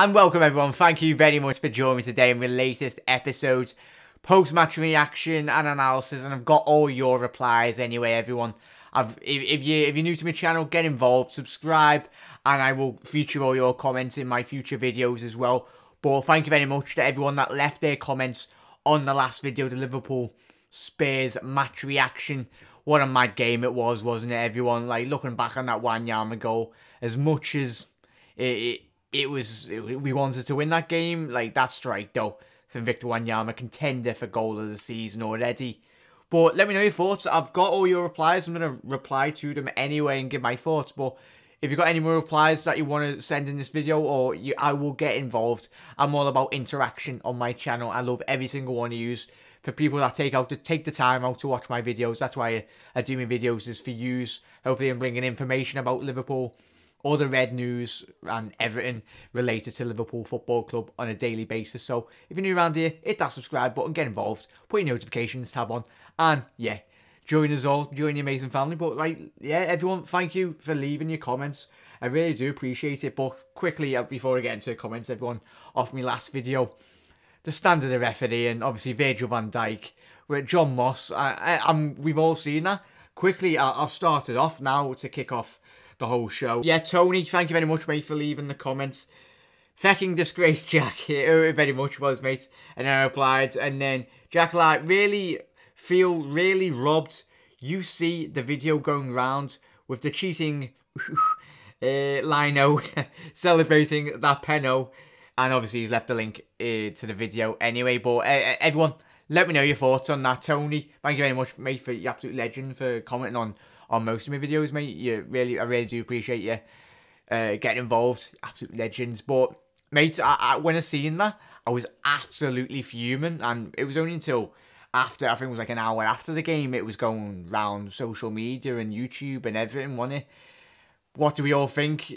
And welcome everyone, thank you very much for joining me today in the latest episodes, post-match reaction and analysis, and I've got all your replies anyway everyone. If you're new to my channel, get involved, subscribe, and I will feature all your comments in my future videos as well. But thank you very much to everyone that left their comments on the last video, the Liverpool Spurs match reaction. What a mad game it was, wasn't it everyone? Like, looking back on that YNWA goal, as much as we wanted to win that game, like that strike though from Victor Wanyama, contender for goal of the season already. But let me know your thoughts. I've got all your replies. I'm going to reply to them anyway and give my thoughts. But if you've got any more replies that you want to send in this video, I will get involved. I'm all about interaction on my channel. I love every single one of you. For people that take the time out to watch my videos, that's why I do my videos, is for you. Hopefully I'm bringing information about Liverpool, all the red news and everything related to Liverpool Football Club on a daily basis. So if you're new around here, hit that subscribe button, get involved, put your notifications tab on, and yeah, join us all, join the amazing family. But like, yeah, everyone, thank you for leaving your comments. I really do appreciate it. But quickly, before I get into the comments, everyone, off my last video, the standard of referee, and obviously Virgil van Dijk with John Moss. We've all seen that. Quickly, I'll start it off now to kick off the whole show. Yeah, Tony, thank you very much, mate, for leaving the comments. Fecking disgrace, Jack. It very much was, mate. And then I replied, and then Jack, like, really feel really robbed. You see the video going round with the cheating Lino celebrating that penno. And obviously he's left the link to the video anyway. But everyone, let me know your thoughts on that. Tony, thank you very much, mate, for your absolute legend for commenting on most of my videos, mate. I really do appreciate you getting involved. Absolute legends. But mate, when I seen that, I was absolutely fuming, and it was only until after, I think it was like an hour after the game, it was going round social media and YouTube and everything, wasn't it? What do we all think?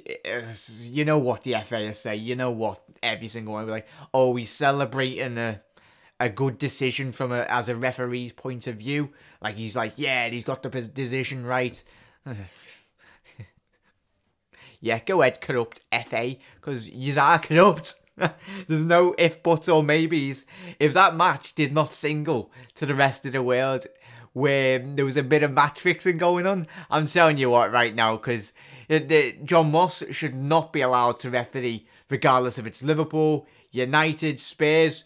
You know what the FA say. You know what every single one will be like. Oh, he's celebrating a good decision from as a referee's point of view. Like, he's like, yeah, he's got the decision right. Yeah, go ahead, corrupt FA, because you are corrupt. There's no if, buts, or maybes. If that match did not single to the rest of the world, where there was a bit of match fixing going on, I'm telling you what right now, because John Moss should not be allowed to referee, regardless if it's Liverpool, United, Spurs.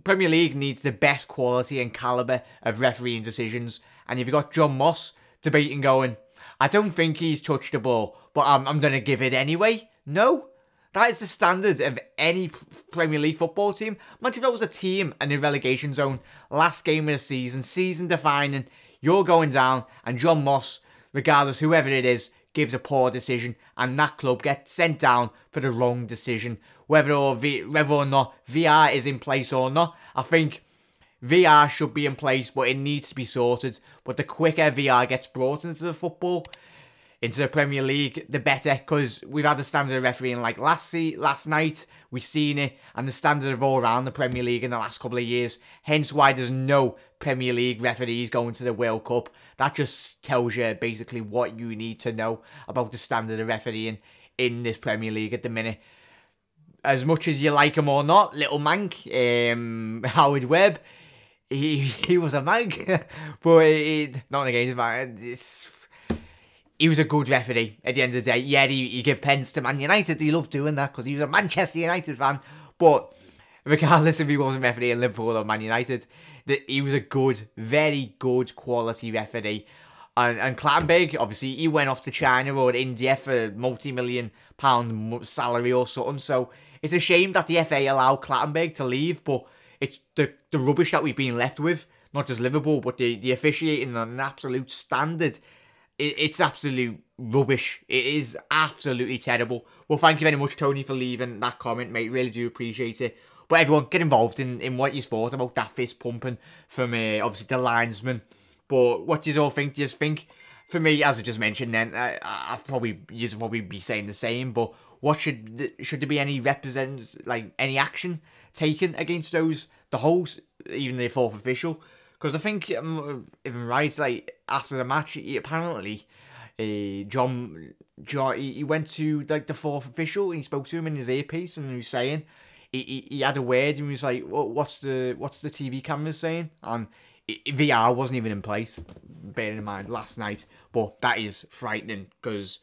Premier League needs the best quality and calibre of refereeing decisions, and if you've got John Moss debating going, I don't think he's touched the ball, but I'm going to give it anyway. No, that is the standard of any Premier League football team. Imagine if that was a team in the relegation zone, last game of the season defining, you're going down, and John Moss, regardless whoever it is, gives a poor decision, and that club gets sent down for the wrong decision. Whether or not VR is in place or not, I think VR should be in place, but it needs to be sorted. But the quicker VR gets brought into the football, into the Premier League, the better, because we've had the standard of refereeing like last night, we've seen it, and the standard of all around the Premier League in the last couple of years. Hence why there's no Premier League referees going to the World Cup. That just tells you basically what you need to know about the standard of refereeing in this Premier League at the minute. As much as you like him or not, little mank, Howard Webb, he was a mank, but not against him. He was a good referee at the end of the day. Yeah, he gave pens to Man United. He loved doing that because he was a Manchester United fan. But regardless if he wasn't refereeing Liverpool or Man United, he was a good, very good quality referee. And Clattenburg, obviously, he went off to China or India for multi-million-pound salary or something. So it's a shame that the FA allowed Clattenburg to leave, but it's the rubbish that we've been left with, not just Liverpool, but the officiating on an absolute standard. It's absolute rubbish. It is absolutely terrible. Well, thank you very much, Tony, for leaving that comment, mate. Really do appreciate it. But everyone, get involved in what you thought about that fist pumping from, obviously, the linesman. But what do you all think? Do you think, for me, as I just mentioned then, you'd probably be saying the same, but what should there be any any action taken against the hosts, even the fourth official? Because I think, if I'm right, like, after the match, apparently, John, he went to like the fourth official and he spoke to him in his earpiece and he was saying he had a word and he was like, what's the TV cameras saying? And VR wasn't even in place, bearing in mind last night. But that is frightening because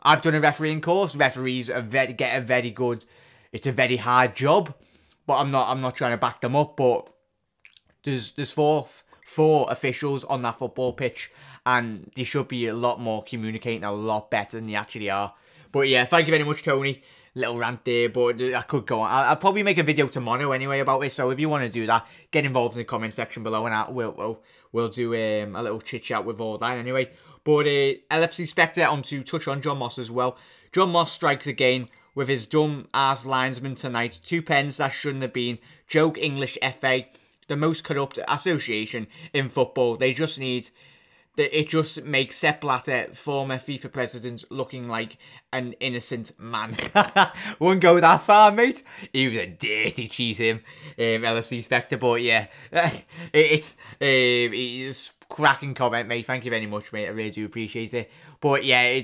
I've done a refereeing course. Referees get a very good. It's a very hard job, but I'm not trying to back them up. But there's four officials on that football pitch, and they should be a lot more communicating a lot better than they actually are. But yeah, thank you very much, Tony. Little rant there, but I could go on. I'll probably make a video tomorrow anyway about it. So if you want to do that, get involved in the comment section below, and we'll do a little chit chat with all that anyway. But LFC Spectre on to touch on John Moss as well. John Moss strikes again with his dumb ass linesman tonight. 2 pens that shouldn't have been. Joke English FA, the most corrupt association in football. They just need. It just makes Sepp Blatter, former FIFA president, looking like an innocent man. Wouldn't go that far, mate. He was a dirty cheat, him, LFC Spectre. But yeah, it's cracking comment, mate. Thank you very much, mate. I really do appreciate it. But yeah,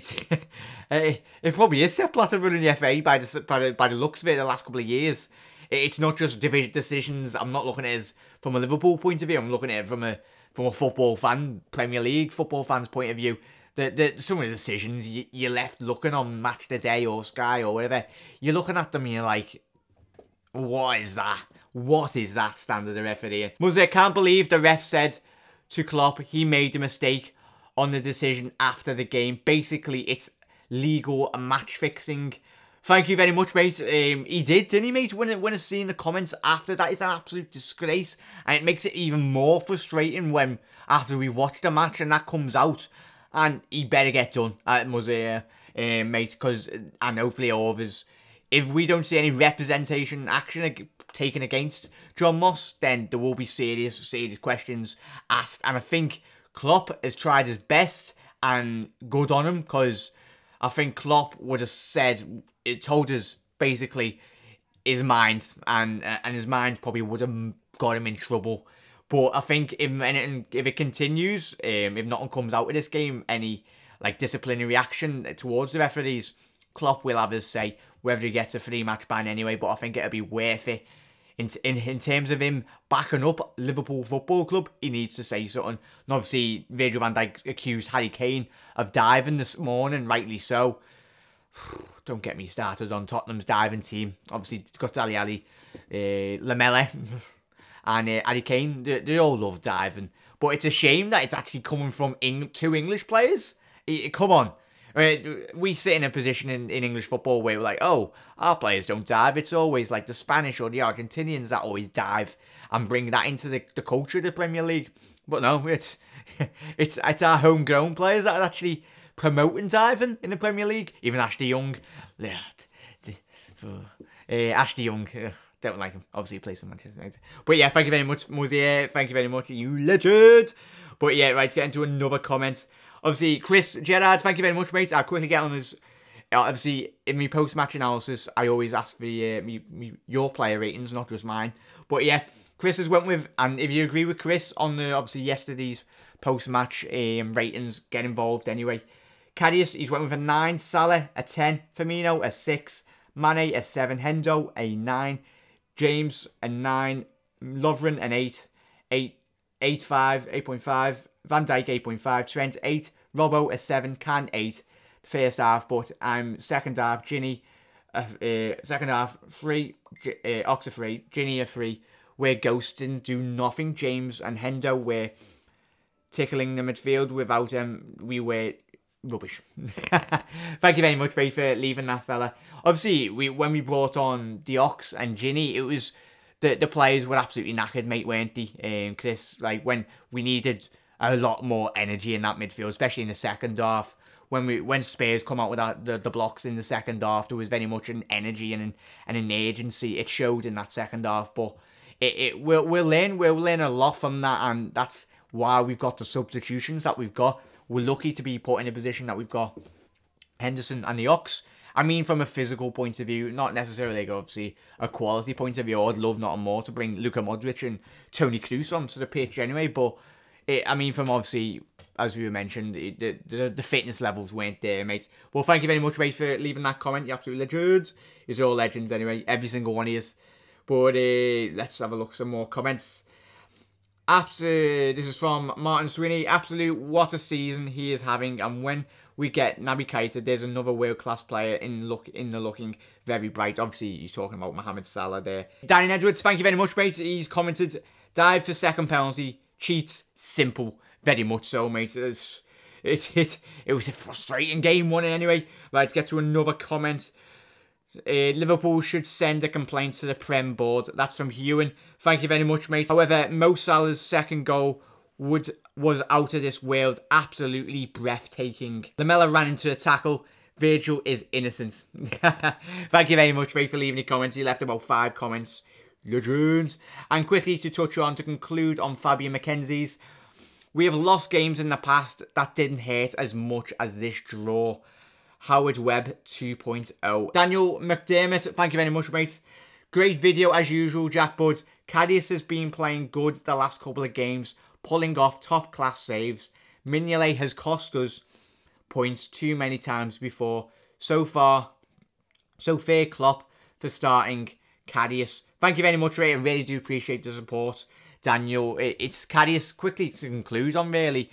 it probably is Sepp Blatter running the FA by the looks of it the last couple of years. It's not just division decisions. I'm not looking at it from a Liverpool point of view. I'm looking at it from a football fan, Premier League football fans' point of view. Some of the decisions you're left looking on Match of the Day or Sky or whatever, you're looking at them and you're like, what is that? What is that standard of refereeing? Muzzy can't believe the ref said to Klopp he made a mistake on the decision after the game. Basically, it's legal match fixing. Thank you very much, mate. He did, didn't he, mate? When I seen the comments after that, it's an absolute disgrace. And it makes it even more frustrating when, after we watch the match and that comes out, and he better get done at Muzzy, mate, because, and hopefully all of us, if we don't see any representation action taken against John Moss, then there will be serious questions asked. And I think Klopp has tried his best, and good on him, because I think Klopp would have said, it told us basically his mind, and his mind probably would have got him in trouble. But I think if it continues, if nothing comes out of this game, any like disciplinary action towards the referees, Klopp will have his say whether he gets a 3-match ban anyway. But I think it'll be worth it. In terms of him backing up Liverpool Football Club, he needs to say something. And obviously, Virgil van Dijk accused Harry Kane of diving this morning, rightly so. Don't get me started on Tottenham's diving team. Obviously, it's got Ali, Lamella, and Harry Kane. They all love diving. But it's a shame that it's actually coming from 2 English players. Come on. We sit in a position in English football where we're like, oh, our players don't dive. It's always like the Spanish or the Argentinians that always dive and bring that into the culture of the Premier League. But no, it's our homegrown players that are actually promoting diving in the Premier League. Even Ashley Young. Ashley Young, don't like him. Obviously, he plays for Manchester United. But yeah, thank you very much, Muzzy. Thank you very much, you legend. But yeah, right, let's get into another comment. Obviously, Chris Gerrard, thank you very much, mate. I'll quickly get on his... Obviously, in my post-match analysis, I always ask for your player ratings, not just mine. But yeah, Chris has went with... And if you agree with Chris on obviously yesterday's post-match ratings, get involved anyway. Karius, he's went with a 9. Salah, a 10. Firmino, a 6. Mane, a 7. Hendo, a 9. James, a 9. Lovren, an 8. 8.5. Van Dijk, 8.5. Trent, 8. Robbo, a 7. Can, 8. First half, but second half, Ginny, second half, 3. Ox, a 3. Ginny, a 3. We're ghosting, do nothing. James and Hendo were tickling the midfield. Without them, we were... rubbish. Thank you very much, mate, for leaving that fella. Obviously, when we brought on the Ox and Ginny, it was the players were absolutely knackered, mate, weren't they? Chris, like when we needed a lot more energy in that midfield, especially in the second half. When Spurs come out with the blocks in the second half, there was very much an energy and an agency. It showed in that second half, but we'll learn a lot from that, and that's why we've got the substitutions that we've got. We're lucky to be put in a position that we've got Henderson and the Ox. I mean, from a physical point of view, not necessarily, like, obviously, a quality point of view. I'd love nothing more to bring Luka Modric and Toni Kroos onto the pitch anyway. But, I mean, from obviously as we mentioned, the fitness levels weren't there, mate. Well, thank you very much, mate, for leaving that comment. You're absolute legends. You're all legends anyway, every single one of you. But let's have a look, some more comments. This is from Martin Sweeney. Absolute, what a season he is having. And when we get Naby Keita, there's another world-class player in the looking very bright. Obviously, he's talking about Mohamed Salah there. Danny Edwards, thank you very much, mate. He's commented, dive for second penalty, cheats, simple. Very much so, mate. It was a frustrating game, one anyway. Let's get to another comment. Liverpool should send a complaint to the Prem board. That's from Ewan. Thank you very much, mate. However, Mo Salah's second goal was out of this world. Absolutely breathtaking. Lamella ran into a tackle. Virgil is innocent. Thank you very much, mate, for leaving your comments. He left about 5 comments. Legends. And quickly to touch on, to conclude on Fabian McKenzie's. We have lost games in the past that didn't hurt as much as this draw. Howard Webb 2.0. Daniel McDermott, thank you very much, mate. Great video as usual, Jack Bud. Cadius has been playing good the last couple of games, pulling off top-class saves. Mignolet has cost us points too many times before. So fair Klopp for starting Cadius. Thank you very much, mate. I really do appreciate the support, Daniel. It's Cadius. Quickly to conclude on, really.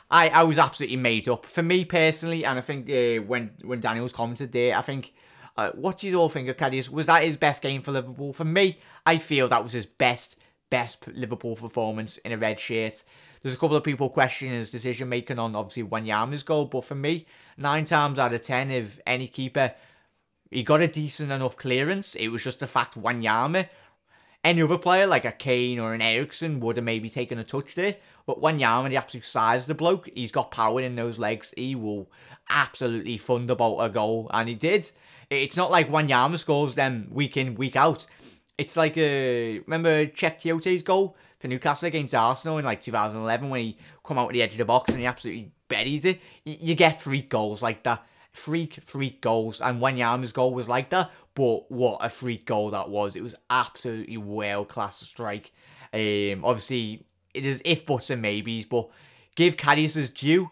I was absolutely made up. For me personally, and I think when Daniel's commented there, I think, what do you all think of Cadius? Was that his best game for Liverpool? For me, I feel that was his best Liverpool performance in a red shirt. There's a couple of people questioning his decision making on obviously YNWA's goal, but for me, 9 times out of 10, if any keeper, he got a decent enough clearance. It was just the fact YNWA, any other player like a Kane or an Eriksen would have maybe taken a touch there. But YNWA, the absolute size of the bloke, he's got power in those legs. He will absolutely thunderbolt a goal. And he did. It's not like YNWA scores them week in, week out. It's like, remember Czech Tiote's goal for Newcastle against Arsenal in like 2011 when he come out at the edge of the box and he absolutely buried it? You get freak goals like that. Freak goals. And YNWA's goal was like that. But what a freak goal that was. It was absolutely world-class strike. Obviously, it is if, buts and maybes, but give Cadius his due.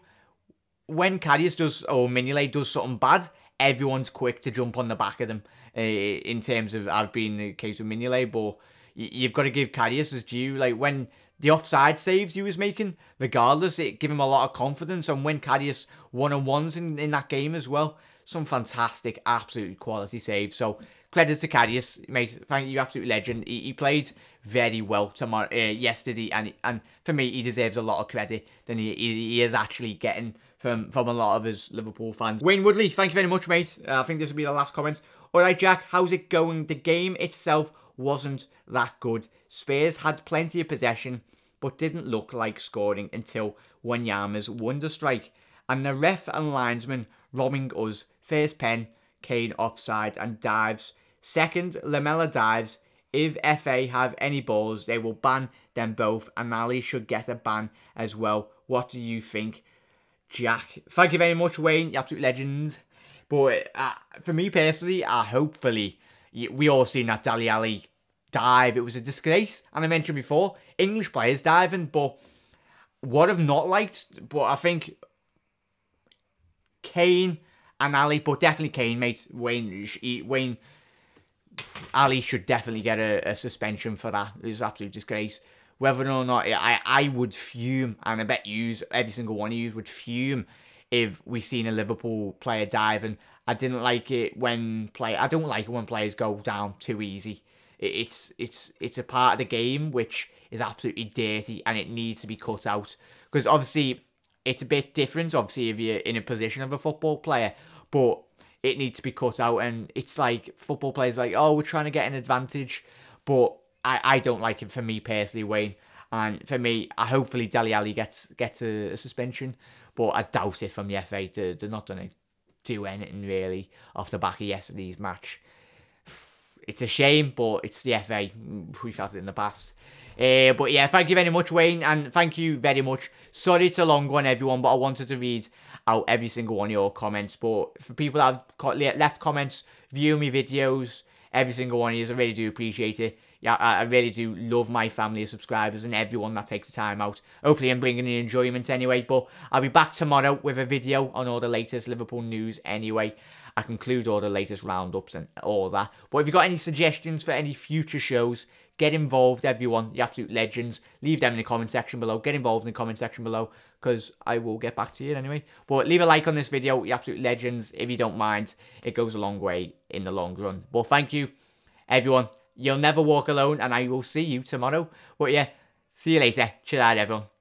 When Cadius does, or Mignolet does something bad, everyone's quick to jump on the back of them. In terms of, I've been the case with Mignolet, but you've got to give Cadius his due. Like, when the offside saves he was making, regardless, it gave him a lot of confidence. And when Cadius one-on-ones in that game as well, some fantastic, absolute quality saves. So, credit to Cadius, mate. Thank you, absolute legend. He played very well yesterday, and for me, he deserves a lot of credit than he is actually getting from a lot of his Liverpool fans. Wayne Woodley, thank you very much, mate. I think this will be the last comment. All right, Jack, how's it going? The game itself wasn't that good. Spurs had plenty of possession, but didn't look like scoring until YNWA's wonder strike. And the ref and linesman robbing us. First pen, Kane offside and dives. Second, Lamella dives. If FA have any balls, they will ban them both, and Ali should get a ban as well. What do you think, Jack? Thank you very much, Wayne. You absolute legend. But for me personally, hopefully, we all seen that Dele Alli dive. It was a disgrace. And I mentioned before, English players diving, but what I've not liked, but I think Kane and Ali, but definitely Kane, mate. Wayne Ali should definitely get a suspension for that. It's an absolute disgrace. Whether or not, I would fume, and I bet every single one of you would fume if we seen a Liverpool player diving. I didn't like it when I don't like it when players go down too easy. It's a part of the game which is absolutely dirty, and it needs to be cut out. Because obviously, it's a bit different, obviously, if you're in a position of a football player, but it needs to be cut out. And it's like football players like, oh, we're trying to get an advantage, but I don't like it, for me personally, Wayne. And for me, hopefully Dele Alli gets a suspension, but I doubt it from the FA. They're not going to do anything really off the back of yesterday's match. It's a shame, but it's the FA. We've had it in the past. But yeah, thank you very much, Wayne, and thank you very much. Sorry it's a long one, everyone, but I wanted to read out every single one of your comments. But for people that have left comments, view me videos, every single one of you, I really do appreciate it. yeah, I really do love my family of subscribers and everyone that takes the time out. Hopefully I'm bringing the enjoyment anyway, but I'll be back tomorrow with a video on all the latest Liverpool news anyway. I conclude all the latest roundups and all that. But if you've got any suggestions for any future shows, get involved, everyone, the absolute legends. Leave them in the comment section below. Get involved in the comment section below, because I will get back to you anyway. But leave a like on this video, the absolute legends, if you don't mind. It goes a long way in the long run. But thank you, everyone. You'll never walk alone, and I will see you tomorrow. But yeah, see you later. Chill out, everyone.